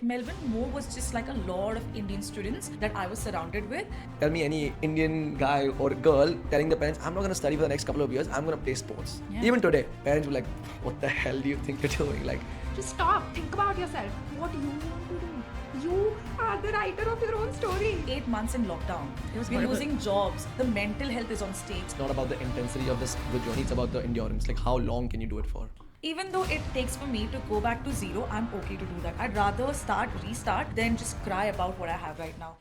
Melbourne more was just like a lot of Indian students that I was surrounded with. Tell me any Indian guy or girl telling the parents, I'm not going to study for the next couple of years, I'm going to play sports. Yeah. Even today, parents were like, what the hell do you think you're doing? Like, just stop, think about yourself. What do you want to do? You are the writer of your own story. 8 months in lockdown. We're losing jobs. The mental health is on stage. it's not about the intensity of the journey, it's about the endurance. Like, how long can you do it for? Even though it takes for me to go back to zero, I'm okay to do that. I'd rather restart, than just cry about what I have right now.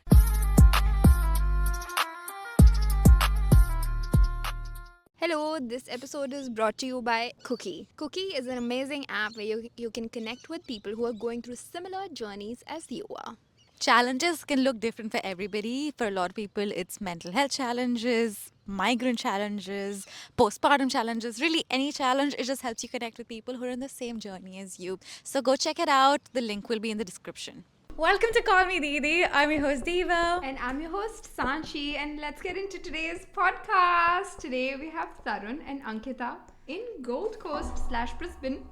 Hello, this episode is brought to you by Cookie. Cookie is an amazing app where you can connect with people who are going through similar journeys as you are. Challenges can look different for everybody. For a lot of people, it's mental health challenges, migrant challenges, postpartum challenges, really any challenge. It just helps you connect with people who are in the same journey as you. So go check it out. The link will be in the description. Welcome to Call Me Didi. I'm your host Diva. And I'm your host Sanchi, and let's get into today's podcast. Today we have Tarun and Ankita in Gold Coast/Brisbane.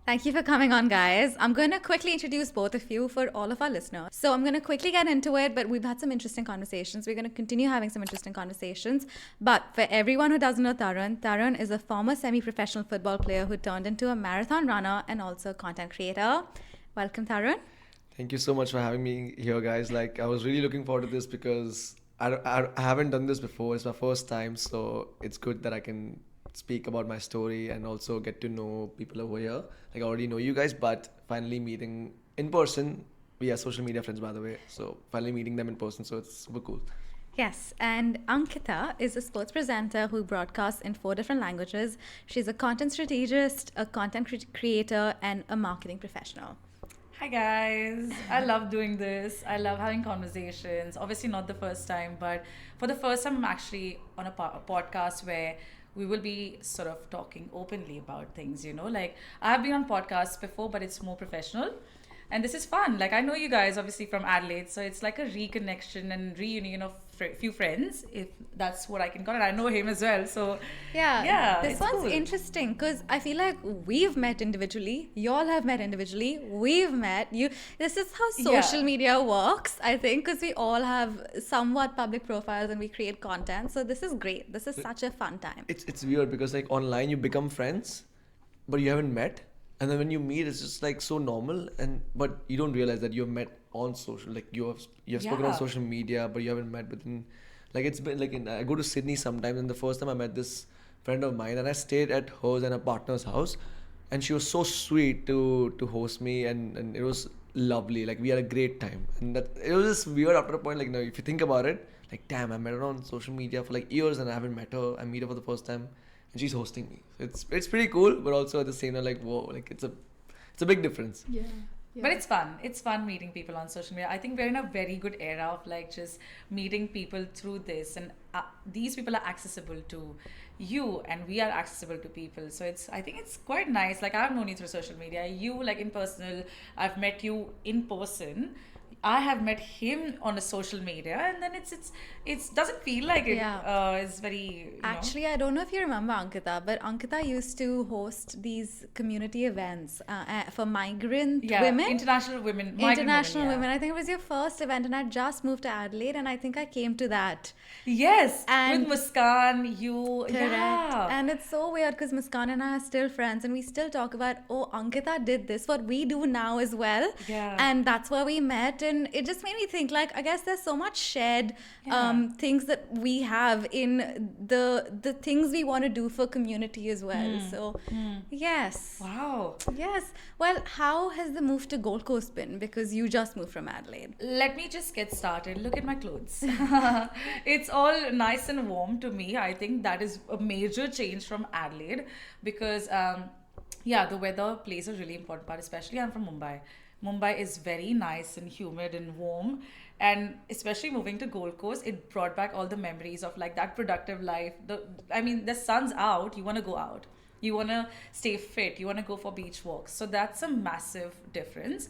Thank you for coming on, guys. I'm going to quickly introduce both of you for all of our listeners. So I'm going to quickly get into it, but we've had some interesting conversations. We're going to continue having some interesting conversations. But for everyone who doesn't know Tarun is a former semi-professional football player who turned into a marathon runner and also a content creator. Welcome, Tarun. Thank you so much for having me here, guys. Like, I was really looking forward to this because I haven't done this before. It's my first time, so it's good that I can speak about my story and also get to know people over here. Like, I already know you guys, but finally meeting in person. We are social media friends, by the way. So finally meeting them in person, so it's super cool. Yes, and Ankita is a sports presenter who broadcasts in 4 different languages. She's a content strategist, a content creator, and a marketing professional. Hi guys, I love doing this. I love having conversations. Obviously not the first time, but for the first time I'm actually on a podcast where we will be sort of talking openly about things, like I've been on podcasts before, but it's more professional. And this is fun. Like, I know you guys obviously from Adelaide, so it's like a reconnection and reunion of few friends, if that's what I can call it. I know him as well, so yeah, this it's one's cool. interesting because I feel like we've met individually, y'all have met individually, we've met you. This is how social media works, I think, because we all have somewhat public profiles and we create content. So this is great. This is such a fun time. It's weird because, like, online you become friends, but you haven't met. And then when you meet, it's just like so normal, but you don't realize that you've met on social, like you have spoken on social media, but you haven't met within. Like, it's been like I go to Sydney sometimes, and the first time I met this friend of mine, and I stayed at hers and her partner's house, and she was so sweet to host me, and it was lovely. Like, we had a great time, and that it was just weird after a point. Like, if you think about it, like, damn, I met her on social media for like years, and I haven't met her. I meet her for the first time. And she's hosting me. It's pretty cool, but also at the same time, like, whoa, like it's a big difference. Yeah. But it's fun. It's fun meeting people on social media. I think we're in a very good era of like just meeting people through this, and these people are accessible to you, and we are accessible to people. So I think it's quite nice. Like, I've known you through social media. You, like, in personal. I've met you in person. I have met him on a social media, and then it doesn't feel like it is very. Actually, I don't know if you remember Ankita, but Ankita used to host these community events for migrant women. International women. International women. I think it was your first event, and I just moved to Adelaide, and I think I came to that. Yes, and with Muskan, you. Correct. Yeah. And it's so weird because Muskan and I are still friends, and we still talk about, oh, Ankita did this, what we do now as well. Yeah. And that's where we met. And it just made me think, like, I guess there's so much shared things that we have in the things we want to do for community as well. So, yes. Wow. Yes. Well, how has the move to Gold Coast been? Because you just moved from Adelaide. Let me just get started. Look at my clothes. It's all nice and warm to me. I think that is a major change from Adelaide because, the weather plays a really important part, especially I'm from Mumbai. Mumbai is very nice and humid and warm, and especially moving to Gold Coast, it brought back all the memories of like that productive life. The sun's out, you want to go out, you want to stay fit, you want to go for beach walks, so that's a massive difference.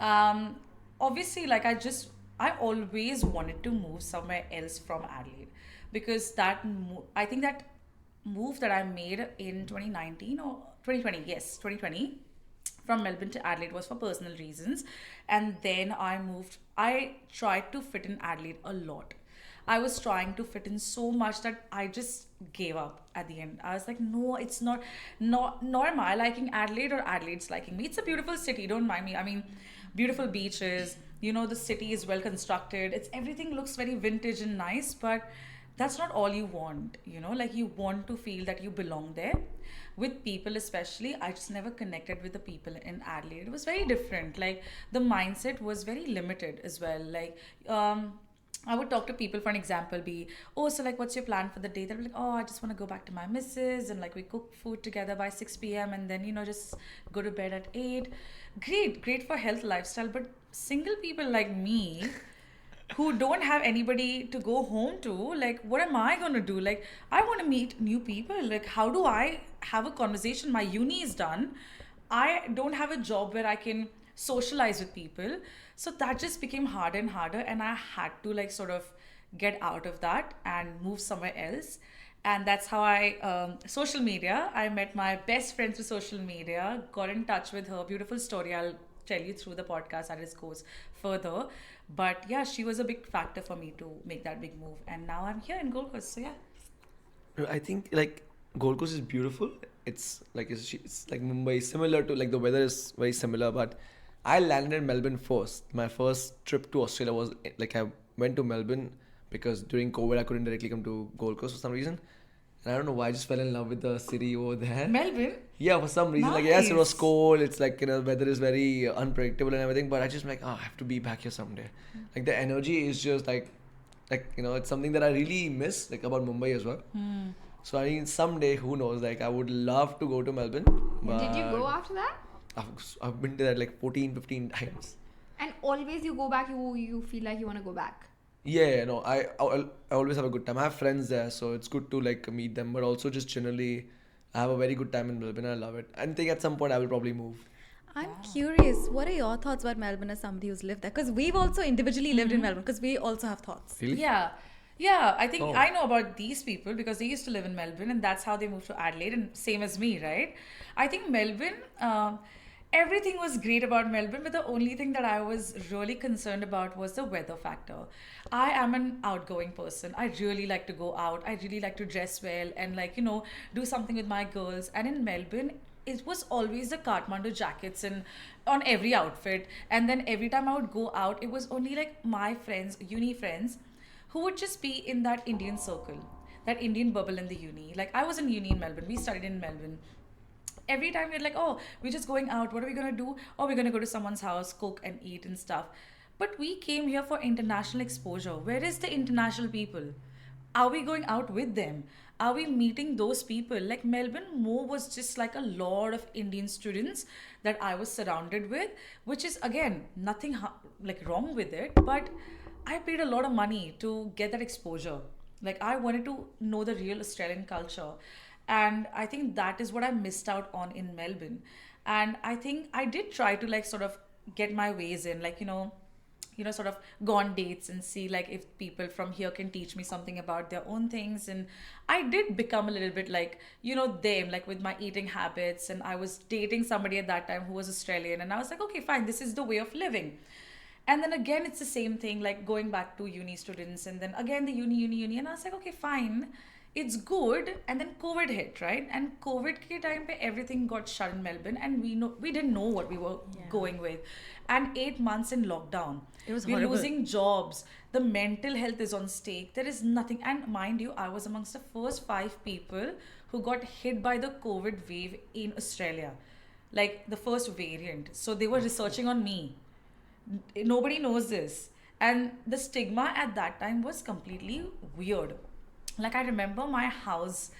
Obviously, like I always wanted to move somewhere else from Adelaide because I think that move that I made in 2019 or 2020, yes, 2020, from Melbourne to Adelaide was for personal reasons. And then I moved, I tried to fit in Adelaide a lot. I was trying to fit in so much that I just gave up at the end. I was like, no, it's not, nor am I liking Adelaide or Adelaide's liking me. It's a beautiful city, don't mind me. I mean, beautiful beaches, you know, the city is well constructed. It's everything looks very vintage and nice, but that's not all you want, you know, like you want to feel that you belong there. With people especially, I just never connected with the people in Adelaide. It was very different. Like the mindset was very limited as well. Like I would talk to people, for an example, be, oh, so like, what's your plan for the day? They'll be like, oh, I just want to go back to my missus and like we cook food together by 6 p.m. and then, you know, just go to bed at 8. Great for health lifestyle. But single people like me, who don't have anybody to go home to, like, what am I going to do? Like, I want to meet new people. Like, how do I have a conversation? My uni is done. I don't have a job where I can socialize with people. So that just became harder and harder. And I had to, like, sort of get out of that and move somewhere else. And that's how social media, I met my best friend through social media, got in touch with her. Beautiful story. I'll tell you through the podcast as it goes further. But yeah, she was a big factor for me to make that big move. And now I'm here in Gold Coast. So yeah. I think like Gold Coast is beautiful. It's like Mumbai, similar to like the weather is very similar. But I landed in Melbourne first. My first trip to Australia was like I went to Melbourne because during COVID I couldn't directly come to Gold Coast for some reason. And I don't know why I just fell in love with the city over there. Melbourne? Yeah, for some reason. Nice. Like, yes, it was cold. It's like, you know, weather is very unpredictable and everything. But I just like, oh, I have to be back here someday. Like, the energy is just like, you know, it's something that I really miss, like, about Mumbai as well. So, I mean, someday, who knows, like, I would love to go to Melbourne. But Did you go after that? I've been to that like 14, 15 times. And always you go back, you feel like you want to go back. Yeah, no, I always have a good time. I have friends there, so it's good to like meet them. But also just generally, I have a very good time in Melbourne. I love it. I think at some point I will probably move. I'm curious, what are your thoughts about Melbourne as somebody who's lived there? Because we've also individually lived in Melbourne, because we also have thoughts. Really? Yeah. Yeah, I think I know about these people because they used to live in Melbourne and that's how they moved to Adelaide, and same as me, right? I think Melbourne, everything was great about Melbourne, but the only thing that I was really concerned about was the weather factor. I am an outgoing person. I really like to go out. I really like to dress well and like, you know, do something with my girls. And in Melbourne, it was always the Kathmandu jackets and on every outfit. And then every time I would go out, it was only like my friends, uni friends, who would just be in that Indian circle, that Indian bubble in the uni. Like I was in uni in Melbourne. We studied in Melbourne. Every time we're like, oh, we're just going out. What are we going to do? Oh, we're going to go to someone's house, cook and eat and stuff. But we came here for international exposure. Where is the international people? Are we going out with them? Are we meeting those people? Like Melbourne more was just like a lot of Indian students that I was surrounded with, which is again, nothing like wrong with it. But I paid a lot of money to get that exposure. Like I wanted to know the real Australian culture. And I think that is what I missed out on in Melbourne. And I think I did try to like sort of get my ways in, like, you know, sort of go on dates and see like if people from here can teach me something about their own things. And I did become a little bit like, you know, them, like with my eating habits. And I was dating somebody at that time who was Australian. And I was like, okay, fine, this is the way of living. And then again, it's the same thing, like going back to uni students. And then again, the uni. And I was like, okay, fine. It's good. And then COVID hit, right? And COVID ke time pe everything got shut in Melbourne and we didn't know what we were going with. And 8 months in lockdown. It was We're horrible. losing jobs. The mental health is on stake. There is nothing. And mind you, I was amongst the first 5 people who got hit by the COVID wave in Australia. Like the first variant. So they were researching on me. Nobody knows this. And the stigma at that time was completely weird. Like I remember my house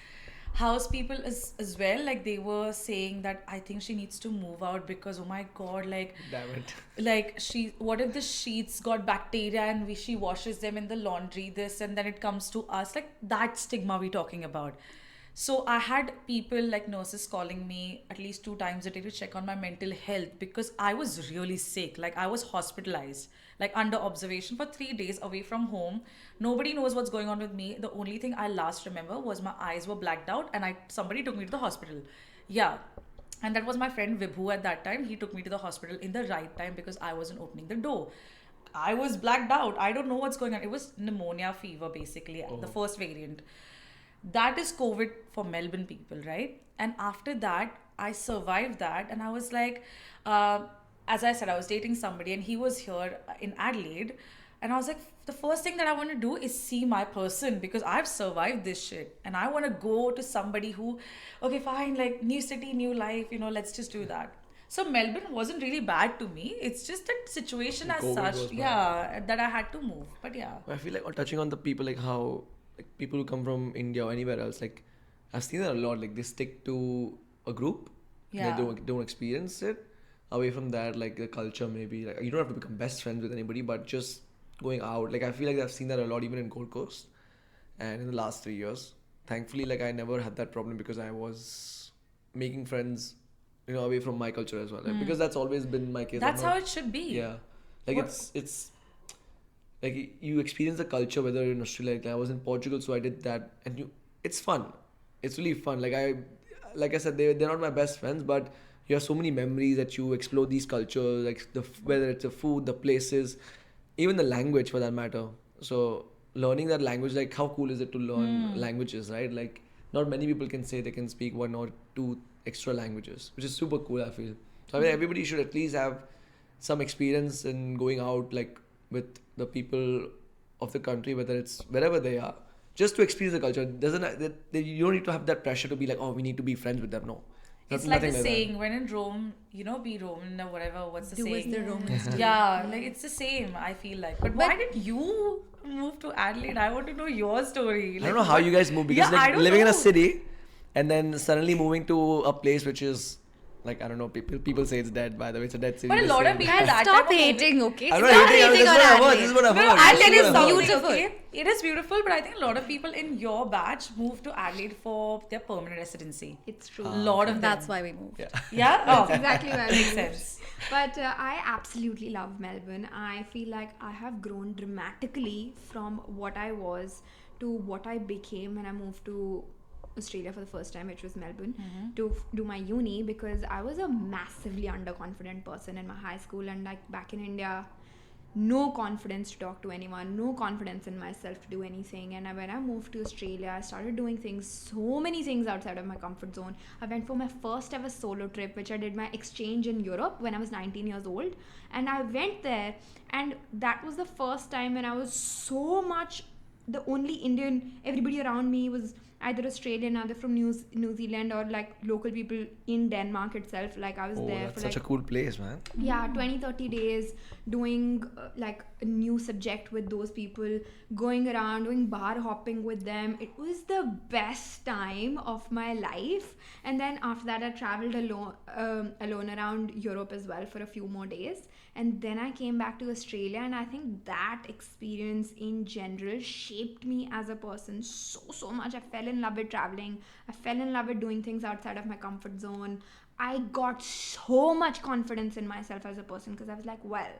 people as well, like they were saying that I think she needs to move out because oh my god, like Damn it. like what if the sheets got bacteria and she washes them in the laundry, this, and then it comes to us, like that stigma we talking about. So I had people like nurses calling me at least 2 times a day to check on my mental health because I was really sick. Like I was hospitalized, like under observation for 3 days away from home. Nobody knows what's going on with me. The only thing I last remember was my eyes were blacked out and somebody took me to the hospital. Yeah. And that was my friend Vibhu at that time. He took me to the hospital in the right time because I wasn't opening the door. I was blacked out. I don't know what's going on. It was pneumonia fever, basically, the first variant. That is COVID for Melbourne people, right? And after that, I survived that. And I was like, as I said, I was dating somebody and he was here in Adelaide. And I was like, the first thing that I want to do is see my person because I've survived this shit. And I want to go to somebody who, okay, fine, like new city, new life, let's just do that. So Melbourne wasn't really bad to me. It's just that situation as COVID such, was bad. yeah, that I had to move. But yeah. I feel like touching on the people, like how like people who come from India or anywhere else, like I've seen that a lot. Like they stick to a group, Yeah. they don't experience it. Away from that, like the culture, maybe like you don't have to become best friends with anybody, but just going out. Like I feel like I've seen that a lot, even in Gold Coast, and in the last 3 years. Thankfully, like I never had that problem because I was making friends, away from my culture as well. Like, because that's always been my case. That's I'm how not- it should be. Yeah, like What- it's like you experience the culture whether in Australia. Like I was in Portugal, so I did that, and it's fun. It's really fun. Like I said, they're not my best friends, but you have so many memories that you explore these cultures, like whether it's the food, the places, even the language for that matter. So learning that language, like how cool is it to learn languages, right? Like not many people can say they can speak 1 or 2 extra languages, which is super cool, I feel. So I mean, everybody should at least have some experience in going out, like with the people of the country, whether it's wherever they are, just to experience the culture. You don't need to have that pressure to be like, oh, we need to be friends with them. No, It's like the saying, when in Rome, be Roman or whatever. What's the Do as saying? the Romans do. Yeah, like it's the same, I feel like. But why did you move to Adelaide? I want to know your story. I don't know how you guys move because Yeah, I like don't living in a know. city and then suddenly moving to a place which is like, I don't know, people say it's dead, by the way. It's a dead city. But a just lot of saying. people that Stop type of hating, okay? I'm Stop not hating. hating on This is what I heard. Adelaide. This is what I've No, heard. Adelaide This is what I've heard. beautiful. Okay? It is beautiful, but I think a lot of people in your batch moved to Adelaide for their permanent residency. It's true. A lot of them. That's why we moved. Yeah. Yeah? Oh, Exactly why I makes moved. sense. But I absolutely love Melbourne. I feel like I have grown dramatically from what I was to what I became when I moved to Australia for the first time, which was Melbourne, to do my uni, because I was a massively underconfident person in my high school, and like back in India, no confidence to talk to anyone, no confidence in myself to do anything. And when I moved to Australia, I started doing so many things outside of my comfort zone. I went for my first ever solo trip, which I did my exchange in Europe when I was 19 years old. And I went there, and that was the first time when I was so much the only Indian. Everybody around me was either Australian, either from New Zealand, or like local people in Denmark itself. Like I was Oh, there that's for such like a cool place, man. 20-30 days doing like a new subject with those people, going around doing bar hopping with them. It was the best time of my life. And then after that, I traveled alone around Europe as well for a few more days, and then I came back to Australia. And I think that experience in general shaped me as a person so much. I fell in love with traveling. I fell in love with doing things outside of my comfort zone. I got so much confidence in myself as a person, because I was like, well,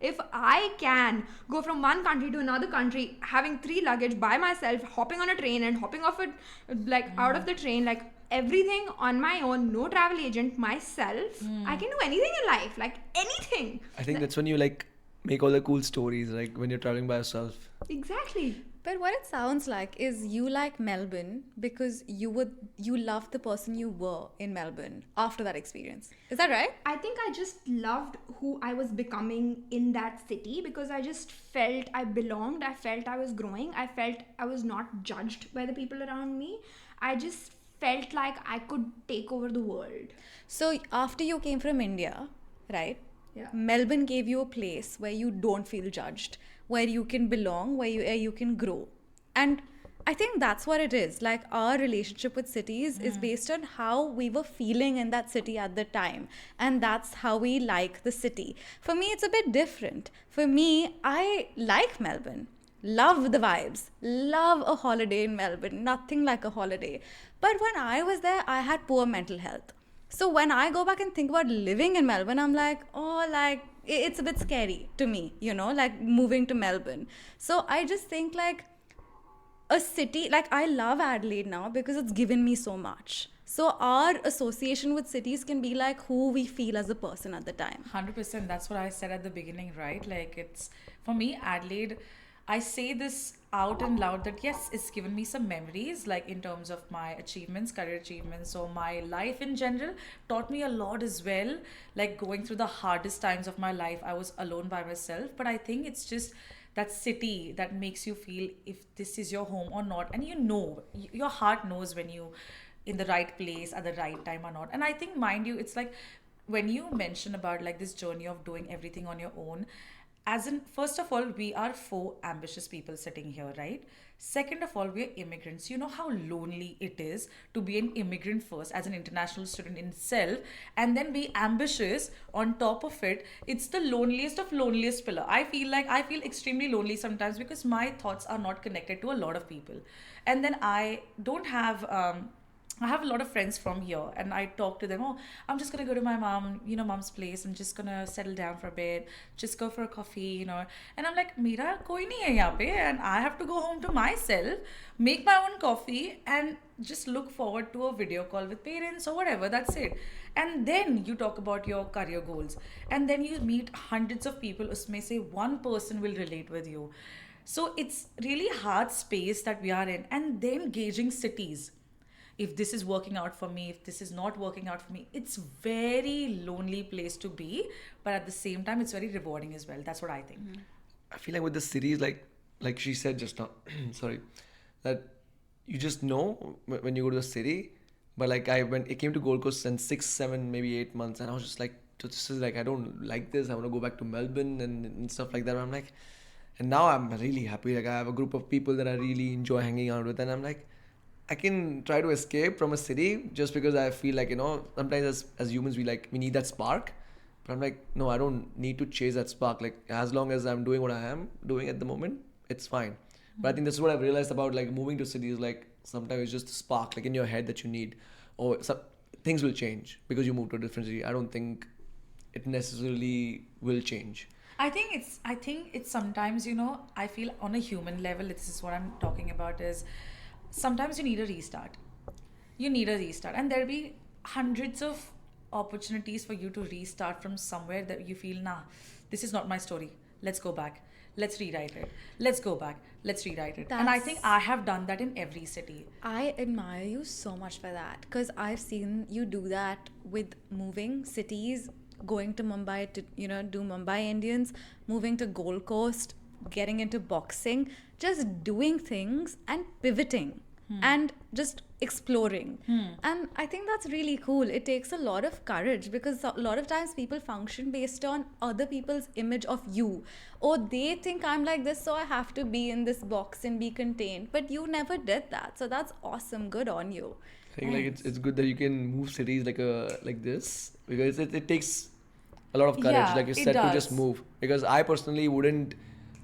if I can go from one country to another country, having 3 luggage by myself, hopping on a train and hopping off it, like out of the train, like everything on my own, no travel agent, myself, I can do anything in life, like anything. I think that's when you like make all the cool stories, like when you're traveling by yourself. Exactly. But what it sounds like is you like Melbourne because you loved the person you were in Melbourne after that experience. Is that right? I think I just loved who I was becoming in that city, because I just felt I belonged. I felt I was growing. I felt I was not judged by the people around me. I just felt like I could take over the world. So after you came from India, right? Yeah. Melbourne gave you a place where you don't feel judged, where you can belong, where you can grow. And I think that's what it is. Like our relationship with cities is based on how we were feeling in that city at the time. And that's how we like the city. For me, it's a bit different. For me, I like Melbourne. Love the vibes. Love a holiday in Melbourne. Nothing like a holiday. But when I was there, I had poor mental health. So when I go back and think about living in Melbourne, I'm like, oh, like it's a bit scary to me, like moving to Melbourne. So I just think like a city, like I love Adelaide now because it's given me so much. So our association with cities can be like who we feel as a person at the time. 100%. That's what I said at the beginning, right? Like, it's for me, Adelaide, I say this out and loud that yes, it's given me some memories, like in terms of my achievements, career achievements, or my life in general, taught me a lot as well. Like, going through the hardest times of my life, I was alone by myself. But I think it's just that city that makes you feel if this is your home or not. And your heart knows when you in the right place at the right time or not. And I think, mind you, it's like when you mention about like this journey of doing everything on your own, as in, first of all, we are four ambitious people sitting here, right? Second of all, we're immigrants. You know how lonely it is to be an immigrant first as an international student in itself, and then be ambitious on top of it. It's the loneliest of loneliest pillar. I feel extremely lonely sometimes because my thoughts are not connected to a lot of people. And then I have a lot of friends from here, and I talk to them. Oh, I'm just gonna go to my mom's place. I'm just gonna settle down for a bit, just go for a coffee. And I'm like, Mera koi nahi hai yahan pe, and I have to go home to myself, make my own coffee, and just look forward to a video call with parents or whatever. That's it. And then you talk about your career goals, and then you meet hundreds of people. Usme se one person will relate with you. So it's really hard space that we are in, and then gauging cities, if this is working out for me, if this is not working out for me. It's very lonely place to be, but at the same time it's very rewarding as well. That's what I think. I feel like with the cities, like she said just now, sorry, that you just know when you go to the city. But like it came to Gold Coast in 6, 7, maybe 8 months, and I was just like, this is like, I don't like this. I want to go back to Melbourne and stuff like that. I'm like, and now I'm really happy. Like, I have a group of people that I really enjoy hanging out with, and I'm like, I can try to escape from a city just because I feel like, sometimes as humans we need that spark. But I'm like, no, I don't need to chase that spark. Like, as long as I'm doing what I am doing at the moment, it's fine. But I think that's what I've realized about like moving to cities. Like, sometimes it's just a spark like in your head that you need, or things will change because you move to a different city. I don't think it necessarily will change. I think it's sometimes, I feel on a human level, this is what I'm talking about, is sometimes you need a restart. And there'll be hundreds of opportunities for you to restart from somewhere that you feel, nah, this is not my story. Let's go back. Let's rewrite it. Let's go back. Let's rewrite it. And I think I have done that in every city. I admire you so much for that because I've seen you do that with moving cities, going to Mumbai to, do Mumbai Indians, moving to Gold Coast, getting into boxing, just doing things and pivoting and just exploring. And I think that's really cool. It takes a lot of courage because a lot of times people function based on other people's image of you. Or they think I'm like this, so I have to be in this box and be contained. But you never did that. So that's awesome. Good on you. I think like it's good that you can move cities like this because it takes a lot of courage, Yeah, like you it said, to does. just move. Because I personally wouldn't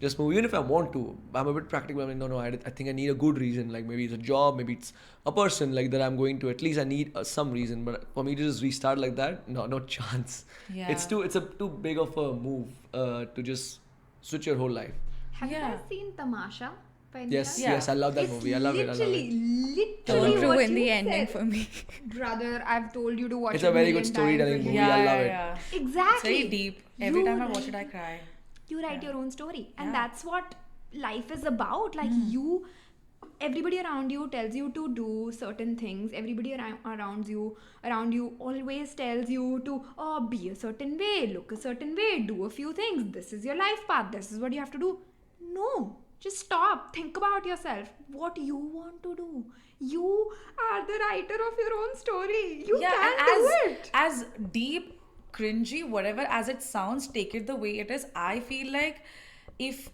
just move, even if I want to. I'm a bit practical. I mean, no, I think I need a good reason. Like maybe it's a job, maybe it's a person like that I'm going to. At least I need some reason. But for me to just restart like that, no chance. Yeah. It's too big of a move to just switch your whole life. Have you Yeah. guys seen Tamasha? by any Yes, chance? Yeah. yes, I love that It's movie. I love it. literally Don't what ruin you the ending said. for me. Brother, I've told you to watch It's it a very good million storytelling times movie. already. I love it. Yeah. Exactly. It's very deep. Every You time I watch write- it, I cry. You write Yeah. your own story, and Yeah. that's what life is about. Like everybody around you tells you to do certain things. Everybody around you always tells you to be a certain way, look a certain way, do a few things. This is your life path. This is what you have to do. No, just stop. Think about yourself. What you want to do. You are the writer of your own story. You Yeah, can and do it. as deep, cringy, whatever as it sounds, take it the way it is. I feel like if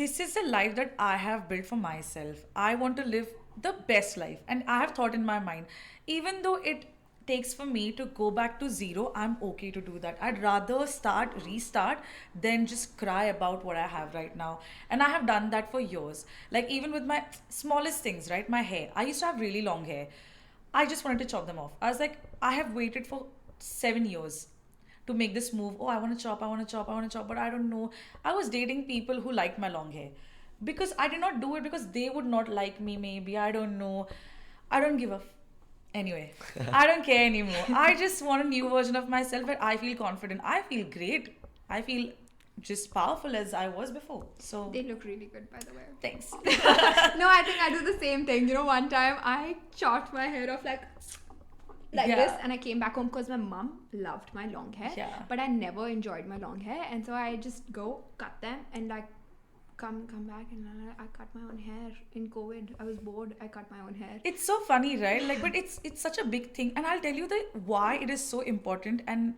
this is a life that I have built for myself, I want to live the best life. And I have thought in my mind, even though it takes for me to go back to zero, I'm okay to do that. I'd rather restart than just cry about what I have right now. And I have done that for years. Like even with my smallest things, right? My hair. I used to have really long hair. I just wanted to chop them off. I was like, I have waited for 7 years to make this move. Oh, I want to chop, but I don't know. I was dating people who liked my long hair because I did not do it because they would not like me, maybe. I don't know. I don't give a Anyway, I don't care anymore. I just want a new version of myself where I feel confident. I feel great. I feel just powerful as I was before. So, They look really good, by the way. thanks. No, I think I do the same thing. You know, one time I chopped my hair off like Yeah. this, and I came back home because my mom loved my long hair, Yeah. but I never enjoyed my long hair, and so I just go cut them and like come back, and I cut my own hair in COVID. I was bored. I cut my own hair. It's so funny, right? Like, but it's such a big thing, and I'll tell you why it is so important and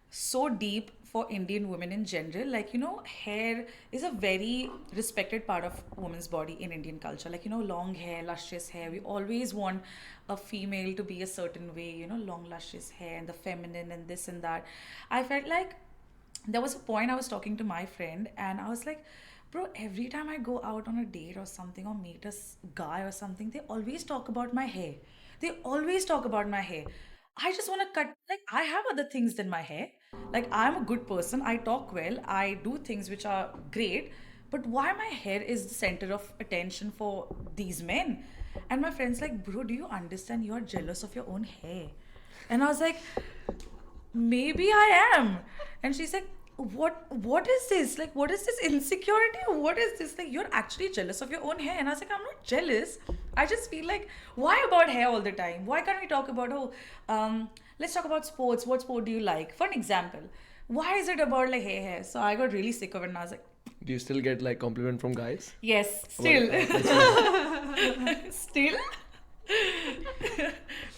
so deep for Indian women in general. Like, hair is a very respected part of women's body in Indian culture. Like, long hair, luscious hair. We always want a female to be a certain way. Long luscious hair and the feminine and this and that. I felt like there was a point I was talking to my friend, and I was like, bro, every time I go out on a date or something or meet a guy or something, they always talk about my hair. They always talk about my hair. I just want to cut, like, I have other things than my hair. Like, I'm a good person. I talk well. I do things which are great. But why my hair is the center of attention for these men? And my friend's like, bro, do you understand you are jealous of your own hair? And I was like, maybe I am. And she's like, what is this? Like, what is this insecurity? What is this? Like, you're actually jealous of your own hair. And I was like, I'm not jealous. I just feel like, why about hair all the time? Why can't we talk about, let's talk about sports. What sport do you like? For an example, why is it about like hair? So I got really sick of it, and I was like, Do you still get like compliment from guys? yes, still. Still.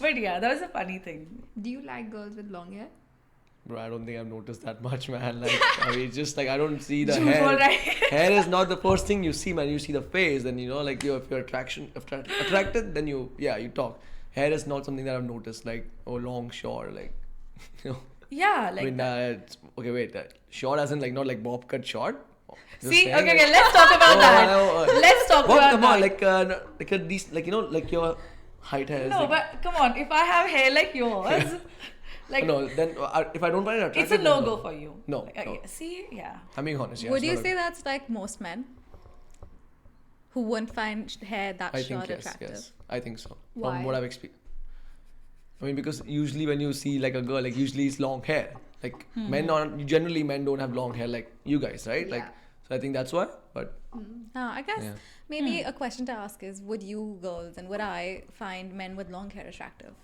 But yeah, that was a funny thing. Do you like girls with long hair? Bro, I don't think I've noticed that much, man. Like, I mean, just like I don't see the Jhoot bol hair. rahe. Hair is not the first thing you see, man. You see the face, then like if you're attracted, then you talk. Hair is not something that I've noticed. Like, long, short, like, Yeah, I like mean, okay, wait, short as in like not like bob cut short. Just see, saying, okay, let's talk about that. no, Let's talk Bob, about come that. on, like a decent, like like your height hair. Is No, like, but come on, if I have hair like yours, like no, then if I don't find it attractive, it's a then no-go for you. No, Like, no. see, yeah. I'm being honest. Yeah, Would it's you not say that's like most men who wouldn't find hair that I short think yes, attractive? yes. I think so. Why? From what I've experienced. I mean, because usually when you see like a girl, like usually it's long hair. Like men don't have long hair like you guys, right? Like, Yeah. so I think that's why. But I guess Yeah. maybe a question to ask is, would you girls and would I find men with long hair attractive?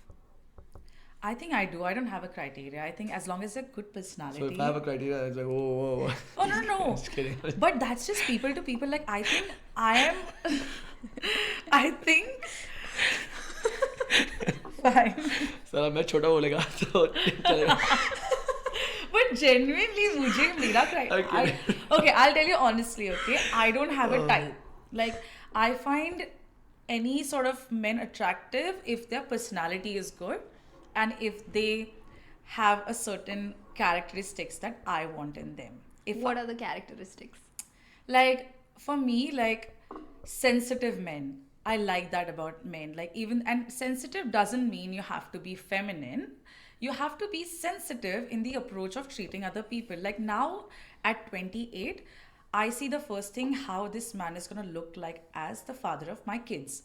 I think I do. I don't have a criteria. I think as long as they're good personality. so if I have a criteria, it's like whoa. Oh no. Just kidding. But that's just people to people. Like I think I am. I think. Fine. Sir मैं छोटा बोलेगा तो चलेगा. But genuinely, मुझे मेरा criteria. Okay, I'll tell you honestly. Okay, I don't have a type. Like I find any sort of men attractive if their personality is good, and if they have a certain characteristics that I want in them. If What are the characteristics? like for me, like sensitive men, I like that about men. Like even, and sensitive doesn't mean you have to be feminine. You have to be sensitive in the approach of treating other people. Like now at 28, I see the first thing how this man is going to look like as the father of my kids.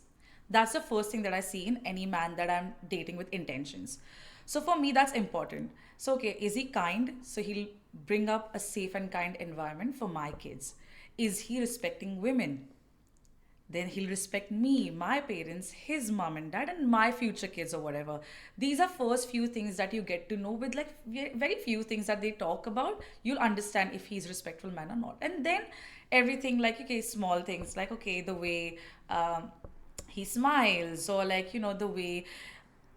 That's the first thing that I see in any man that I'm dating with intentions. So for me, that's important. So, okay, is he kind? So he'll bring up a safe and kind environment for my kids. Is he respecting women? Then he'll respect me, my parents, his mom and dad, and my future kids or whatever. These are first few things that you get to know with like very few things that they talk about. You'll understand if he's a respectful man or not. And then everything like, okay, small things like, okay, the way he smiles, or like, the way,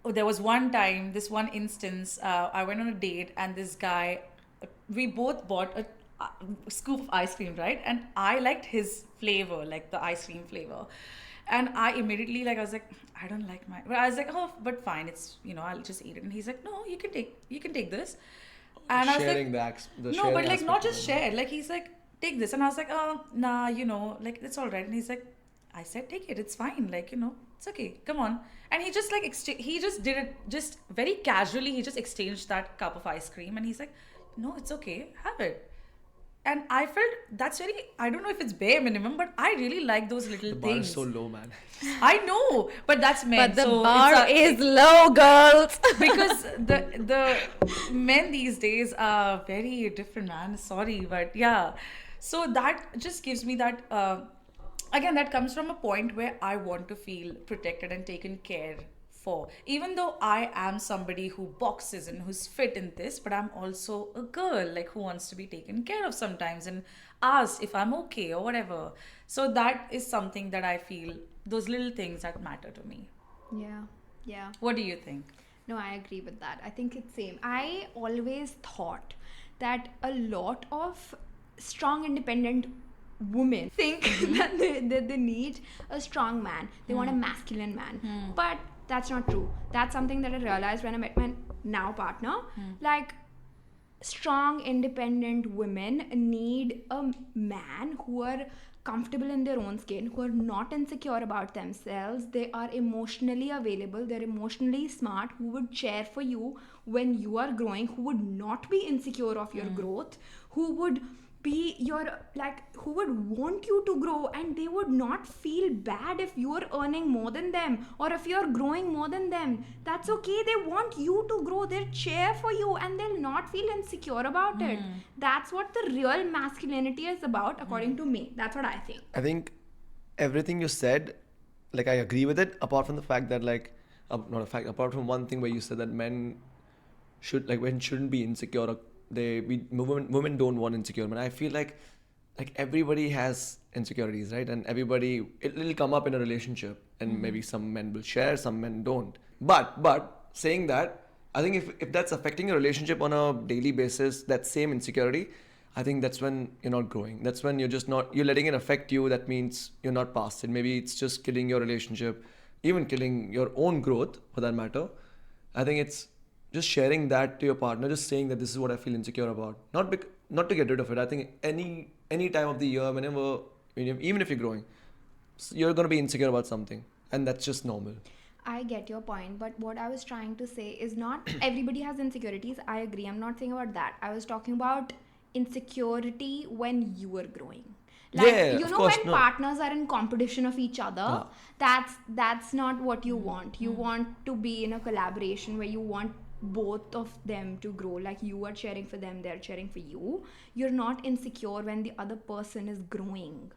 there was one time, this one instance, I went on a date and this guy, we both bought a scoop of ice cream, right? And I liked his flavor, like the ice cream flavor. And I immediately, like, I was like, I don't like mine. But I was like, oh, but fine, it's, I'll just eat it. And he's like, no, you can take this. And I was Sharing like, the no, sharing but like aspect not of just it. share. Like he's like, take this. And I was like, oh, nah, like it's all right. And he's like, I said, take it. It's fine. Like, it's okay. Come on. And he just like, he just did it just very casually. He just exchanged that cup of ice cream. And he's like, no, it's okay. Have it. And I felt that's very, I don't know if it's bare minimum, but I really like those little The bar things. is so low, man. I know, but that's men. But the so bar it's is low, girls. because the men these days are very different, man. Sorry, but yeah. So that just gives me that. Again, that comes from a point where I want to feel protected and taken care for. Even though I am somebody who boxes and who's fit in this, but I'm also a girl like who wants to be taken care of sometimes and asked if I'm okay or whatever. So that is something that I feel, those little things that matter to me. Yeah, yeah. What do you think? No, I agree with that. I think it's same. I always thought that a lot of strong, independent women think that they need a strong man. They want a masculine man. But that's not true. That's something that I realized when I met my now partner. Like, strong, independent women need a man who are comfortable in their own skin, who are not insecure about themselves. They are emotionally available, they're emotionally smart, who would cheer for you when you are growing, who would not be insecure of your growth, who would be your, like, who would want you to grow, and they would not feel bad if you're earning more than them or if you're growing more than them. That's okay. They want you to grow, they'll cheer for you, and they'll not feel insecure about it. That's what the real masculinity is about, according to me. That's what I think. I think everything you said, like I agree with it, apart from the fact that like, not a fact, apart from one thing where you said that men shouldn't be insecure. Or women don't want insecure men. I feel like everybody has insecurities, right? And everybody, it'll come up in a relationship, and maybe some men will share, some men don't. But saying that, I think if that's affecting your relationship on a daily basis, that same insecurity, I think that's when you're not growing. That's when you're letting it affect you. That means you're not past it. Maybe it's just killing your relationship, even killing your own growth for that matter. I think it's just sharing that to your partner, just saying that this is what I feel insecure about. Not to get rid of it. I think any time of the year, even if you're growing, you're going to be insecure about something, and that's just normal. I get your point, but what I was trying to say is not everybody has insecurities. I agree. I'm not saying about that. I was talking about insecurity when you are growing. Like, Yeah, you of know, course, when no. partners are in competition of each other, that's not what you want. You want to be in a collaboration where you want both of them to grow. Like, you are cheering for them, they're cheering for you. You're not insecure when the other person is growing.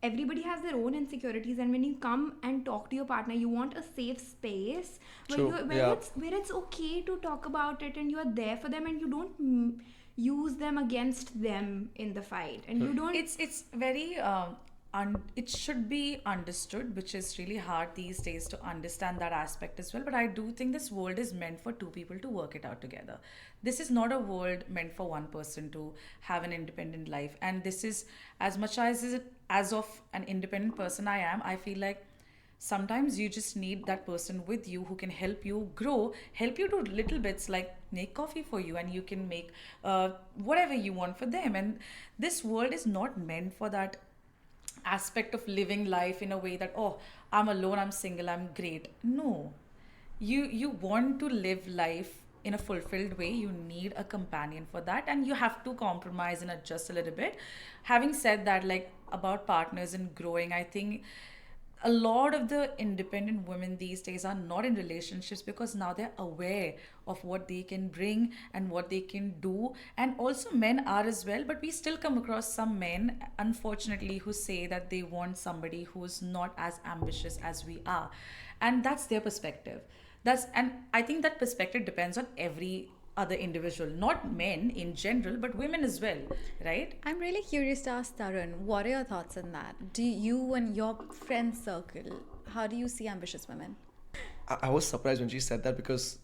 Everybody has their own insecurities, and when you come and talk to your partner, you want a safe space where True, yeah. where it's okay to talk about it, and you are there for them, and you don't use them against them in the fight, and you don't. It's very it should be understood, which is really hard these days to understand that aspect as well. But I do think this world is meant for two people to work it out together. This is not a world meant for one person to have an independent life. And this is, as much as of an independent person I am, I feel like sometimes you just need that person with you who can help you grow, help you do little bits like make coffee for you, and you can make whatever you want for them. And this world is not meant for that aspect of living life in a way that, oh, I'm alone, I'm single, I'm great. No, you want to live life in a fulfilled way. You need a companion for that, and you have to compromise and adjust a little bit. Having said that, like about partners and growing, I think a lot of the independent women these days are not in relationships because now they're aware of what they can bring and what they can do. And also men are as well, but we still come across some men, unfortunately, who say that they want somebody who's not as ambitious as we are, and that's their perspective. And I think that perspective depends on every other individual, not men in general, but women as well, right? I'm really curious to ask Tarun, what are your thoughts on that? Do you and your friend circle, how do you see ambitious women? I was surprised when she said that because,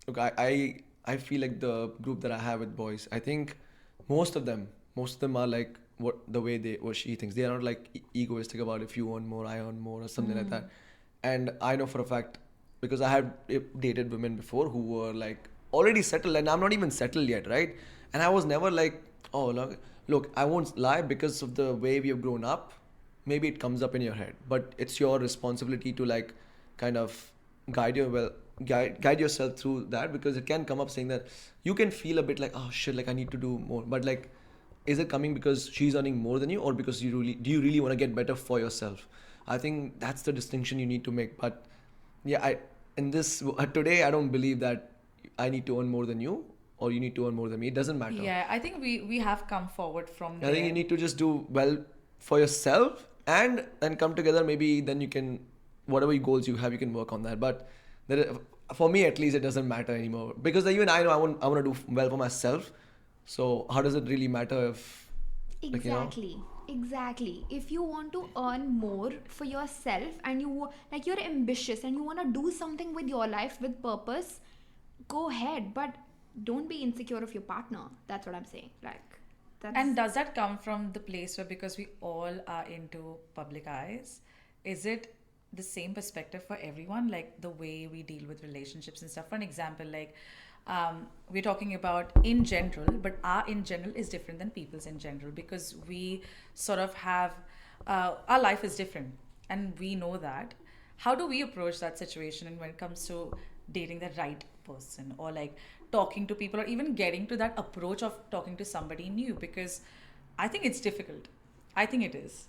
look, I feel like the group that I have with boys, I think most of them are like what she thinks. They are not like egoistic about if you earn more, I earn more, or something like that. And I know for a fact, because I have dated women before who were like already settled, and I'm not even settled yet, right? And I was never like, oh, look, I won't lie, because of the way we have grown up, maybe it comes up in your head, but it's your responsibility to like kind of guide yourself through that, because it can come up saying that you can feel a bit like, oh shit, like I need to do more, but like is it coming because she's earning more than you, or because do you really want to get better for yourself? I think that's the distinction you need to make. But yeah, today I don't believe that I need to earn more than you or you need to earn more than me. It doesn't matter. Yeah, I think we have come forward from I there. think you need to just do well for yourself and then come together. Maybe then you can, whatever goals you have, you can work on that. But for me, at least, it doesn't matter anymore, because even I know I want to do well for myself. So how does it really matter if, like, you know? Exactly. If you want to earn more for yourself and you're ambitious and you want to do something with your life with purpose, go ahead, but don't be insecure of your partner. That's what I'm saying. Like, that's And does that come from the place where, because we all are into public eyes, is it the same perspective for everyone? Like the way we deal with relationships and stuff. For an example, like we're talking about in general, but our in general is different than people's in general, because we sort of have our life is different and we know that. How do we approach that situation, and when it comes to dating the right person, or like talking to people, or even getting to that approach of talking to somebody new? Because I think it's difficult. I think it is.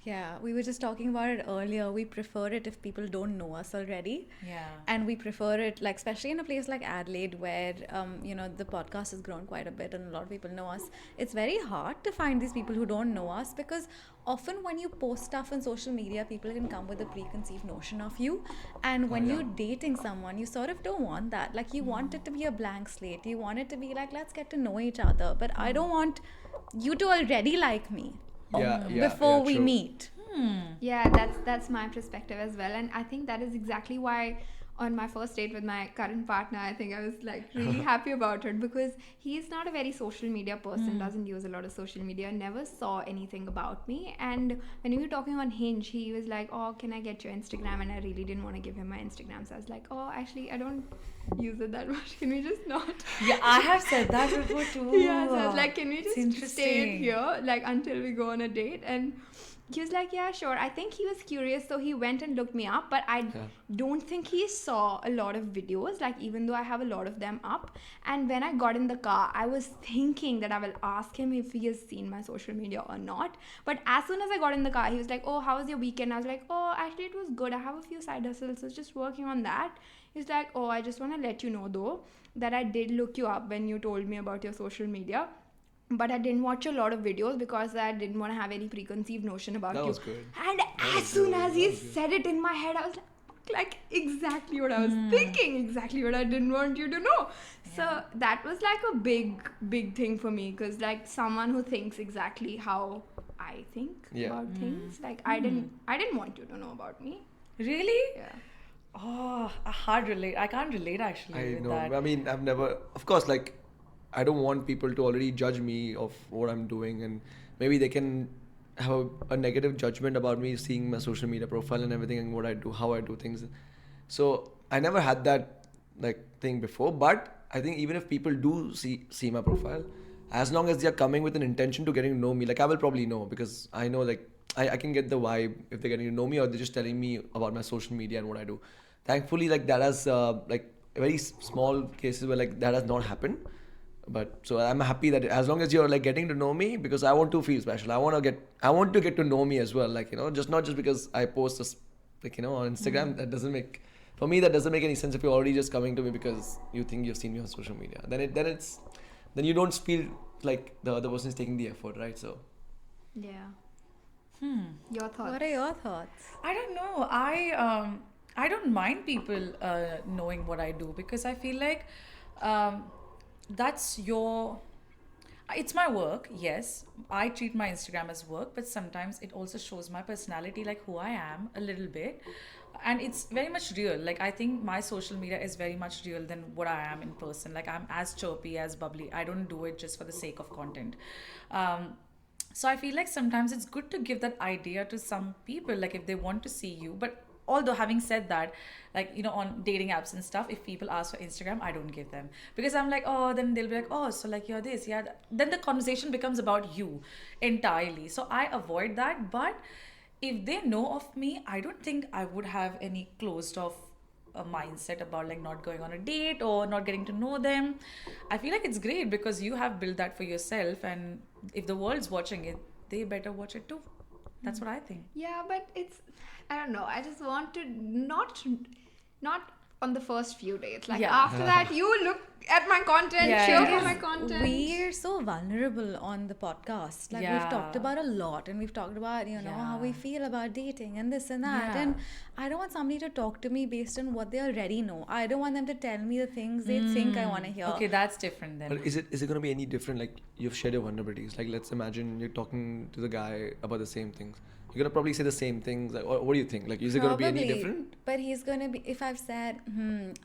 Yeah, we were just talking about it earlier. We prefer it if people don't know us already. Yeah. And we prefer it, like, especially in a place like Adelaide, where, the podcast has grown quite a bit and a lot of people know us. It's very hard to find these people who don't know us, because often when you post stuff on social media, people can come with a preconceived notion of you. And when you're dating someone, you sort of don't want that. Like, you want it to be a blank slate. You want it to be like, let's get to know each other. But I don't want you to already like me before we true. meet. Yeah, that's my perspective as well, and I think that is exactly why on my first date with my current partner, I think I was like really happy about it, because he's not a very social media person, doesn't use a lot of social media, never saw anything about me. And when we were talking on Hinge, he was like, oh, can I get your Instagram? And I really didn't want to give him my Instagram, so I was like, oh, actually I don't use it that much, can we just not? Yeah, I have said that before too. Yeah, so I was like, can we It's just stay interesting. here like until we go on a date? And he was like, yeah, sure. I think he was curious, so he went and looked me up, but I don't think he saw a lot of videos, like, even though I have a lot of them up. And when I got in the car, I was thinking that I will ask him if he has seen my social media or not. But as soon as I got in the car, he was like, oh, how was your weekend? I was like, oh, actually it was good. I have a few side hustles, so just working on that. He's like, oh, I just want to let you know though that I did look you up when you told me about your social media, but I didn't watch a lot of videos because I didn't want to have any preconceived notion about you. That was good. And as soon as he said it in my head, I was like exactly what I was thinking, exactly what I didn't want you to know. So that was like a big thing for me, because like someone who thinks exactly how I think about things, like I didn't want you to know about me. Really? Yeah. Oh, I can't relate actually I with know. that. I mean, I've never, of course, like, I don't want people to already judge me of what I'm doing, and maybe they can have a negative judgment about me seeing my social media profile and everything, and what I do, how I do things. So I never had that like thing before, but I think even if people do see my profile, as long as they're coming with an intention to getting to know me, like, I will probably know, because I know, like, I can get the vibe if they're getting to know me or they're just telling me about my social media and what I do. Thankfully, like, that has like very small cases where like that has not happened. But so I'm happy that as long as you're like getting to know me, because I want to feel special. I want to get to know me as well. Like, just not just because I post this, like, on Instagram. That doesn't make any sense if you're already just coming to me because you think you've seen me on social media. Then you don't feel like the other person is taking the effort, right? So Yeah. Your thoughts? What are your thoughts? I don't know. I don't mind people knowing what I do, because I feel like it's my work. Yes, I treat my Instagram as work, but sometimes it also shows my personality, like who I am a little bit, and it's very much real. Like, I think my social media is very much real than what I am in person. Like, I'm as chirpy, as bubbly. I don't do it just for the sake of content. So I feel like sometimes it's good to give that idea to some people, like if they want to see you. But although having said that, like, on dating apps and stuff, if people ask for Instagram, I don't give them, because I'm like, oh, then they'll be like, oh, so like you're this, yeah. Then the conversation becomes about you entirely. So I avoid that. But if they know of me, I don't think I would have any closed off a mindset about like not going on a date or not getting to know them. I feel like it's great because you have built that for yourself, and if the world's watching it, they better watch it too. That's what I think. Yeah, but it's, I don't know. I just want to not on the first few dates. Like Yeah. after that, you look at my content, Yeah, cheer yeah. for my content. We're so vulnerable on the podcast. Like Yeah. we've talked about a lot, and we've talked about how we Yeah. feel about dating and this and that. Yeah. And I don't want somebody to talk to me based on what they already know. I don't want them to tell me the things they think I want to hear. Okay, that's different then. But is it going to be any different? Like you've shared your vulnerabilities. Like let's imagine you're talking to the guy about the same things. You're gonna probably say the same things. Like, what do you think? Like, is it gonna be any different? But he's gonna be, if I've said,